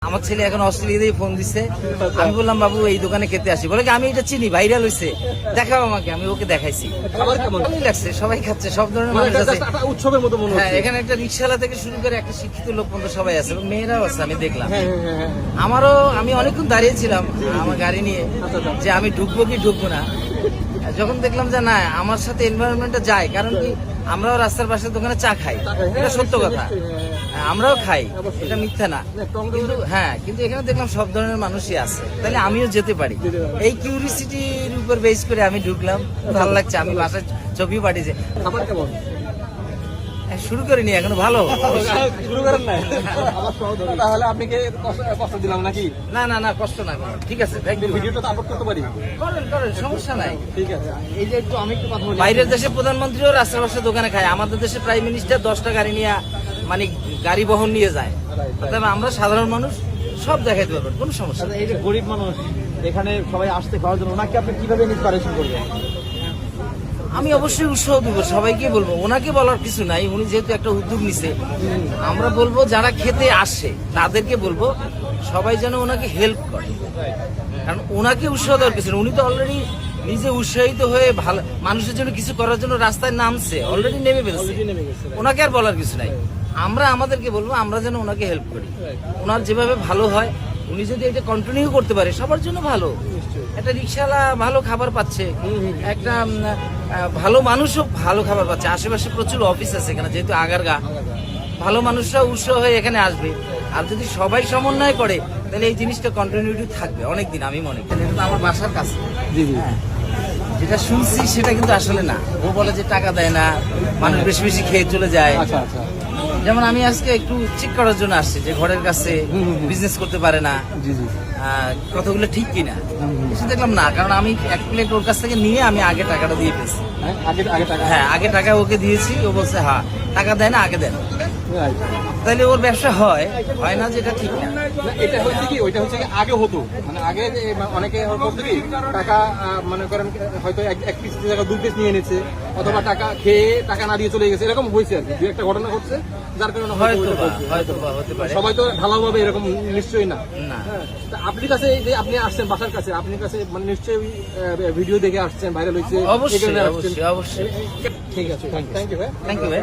আমার ছেলে এখন অস্ট্রেলিয়াতেই ফোন দিচ্ছে। আমি বললাম বাবু এই দোকানে খেতে আসি, বলে কি আমি এটা চিনি, ভাইরাল হয়েছে, দেখাও আমাকে। আমি ওকে দেখাইছি, ভালোই লাগছে, সবাই খাচ্ছে, সব ধরনের মানুষ আছে উৎসবের মতো মনে হ্যাঁ, এখানে একটা রিক্সাওয়ালা থেকে শুরু করে একটা শিক্ষিত লোক পর্যন্ত সবাই আছে এবং মেয়েরাও আছে, আমি দেখলাম। আমি অনেকক্ষণ দাঁড়িয়েছিলাম আমার গাড়ি নিয়ে যে আমি ঢুকবো কি ঢুকবো না। যখন দেখলাম যে না, আমার সাথে এনভায়রনমেন্টটা যায়, কারণ কি আমরাও রাস্তার পাশের দোকানে চা খাই, এটা সত্য কথা, আমরাও খাই, এটা মিথ্যা না। কিন্তু কিন্তু এখানে দেখলাম সব ধরনের মানুষই আছে, তাহলে আমিও যেতে পারি। এই কিউরিসিটির উপর বেস করে আমি ঢুকলাম, ভালো লাগছে। আমি বাসায় ছবি পাঠিয়েছি। খাবার কেমন? শুরু করিনি এখনো, ভালো শুরু করেন না? তাহলে আপনি কষ্ট দিলাম নাকি? না না না, কষ্ট না, ঠিক আছে, ভিডিওটা তো আপলোড করতে পারি? করেন করেন, সমস্যা নাই। ঠিক আছে। এই যে একটু আমি একটু কথা বলি, বাইরের দেশে প্রধানমন্ত্রীও রাস্তার পাশে দোকানে খায়, আমাদের দেশে প্রাইম মিনিস্টার 10টা গাড়ি নিয়ে, মানে গাড়ি বহন নিয়ে যায়। তবে আমরা সাধারণ মানুষ সব দেখাইতে পারবেন, কোনো সমস্যা নেই। এই যে গরিব মানুষ এখানে সবাই আসতে খাওয়ার জন্য, ওনাকে আপনি কিভাবে ইন্সপিরেশন করবেন? আমি অবশ্যই উৎসাহ দেবো, সবাইকে বলবো, ওনাকে বলার কিছু নাই, উনি যেহেতু একটা উদ্যোগ নিছে, আমরা বলবো যারা খেতে আসে তাদেরকে বলবো সবাই যেন ওনাকে হেল্প করে, কারণ ওনাকে উৎসাহ দেওয়ার কিছু নেই। উনি তো অলরেডি নিজে উৎসাহিত হয়ে ভালো মানুষের জন্য কিছু করার জন্য রাস্তায় নামছে, অলরেডি নেমে ফেলছে, ওনাকে আর বলার কিছু নাই। আমরা আমাদেরকে বলবো আমরা যেন ওনাকে হেল্প করি, ওনার যেভাবে ভালো হয়, উনি যদি এটা কন্টিনিউ করতে পারে সবার জন্য ভালো। একটা রিক্সাওয়ালা ভালো খাবার পাচ্ছে, একটা ভালো মানুষও ভালো খাবার পাচ্ছে, আশেপাশে প্রচুর অফিস আছে এখানে, যেহেতু আগারগা, ভালো মানুষরা উৎসাহ হয়ে এখানে আসবে। আর যদি সবাই সমন্বয় করে তাহলে এই জিনিসটা কন্টিনিউটি থাকবে অনেকদিন, আমি মনে করি। এটা তো আমার বাসার কাছে, যেটা শুনছি সেটা কিন্তু আসলে না। ও বলে যে টাকা দেয় না, মানুষ বেশি বেশি খেয়ে চলে যায়। যেমন আমি আজকে একটু চেক করার জন্য আসছি যে ঘরের কাছে বিজনেস করতে পারে না, কতগুলো ঠিক কিনা। এসে দেখলাম না, কারণ আমি এক প্লেট ওর কাছ থেকে নিয়ে আমি আগে টাকাটা দিয়ে ফেলছি। হ্যাঁ, আগে টাকা ওকে দিয়েছি, ও বলছে হ্যাঁ টাকা দেয় না, আগে দেন, তাহলে ওর ব্যবসা হয় না, যেটা ঠিক না। এটা হচ্ছে কি, ওইটা হচ্ছে কি আগে হতো, মানে আগে অনেকে করতো কি, টাকা মনে করেন হয়তো এক পিস টাকা 2 পিস নিয়ে নিচ্ছে, অথবা টাকা খেয়ে টাকা না দিয়ে চলে গেছে, এরকম হয়েছে আর কি। দু একটা ঘটনা ঘটছে, যার কারণে হয়তো হতে পারে। সবাই তো ঢালাওভাবে এরকম নিশ্চয়ই না। আপনার কাছে যে আপনি আসছেন বাসার কাছে, আপনার কাছে মানে নিশ্চয়ই ভিডিও দেখে আসছেন, ভাইরাল হয়েছে, অবশ্যই অবশ্যই অবশ্যই। ঠিক আছে, থ্যাংক ইউ ভাই। থ্যাংক ইউ ভাই।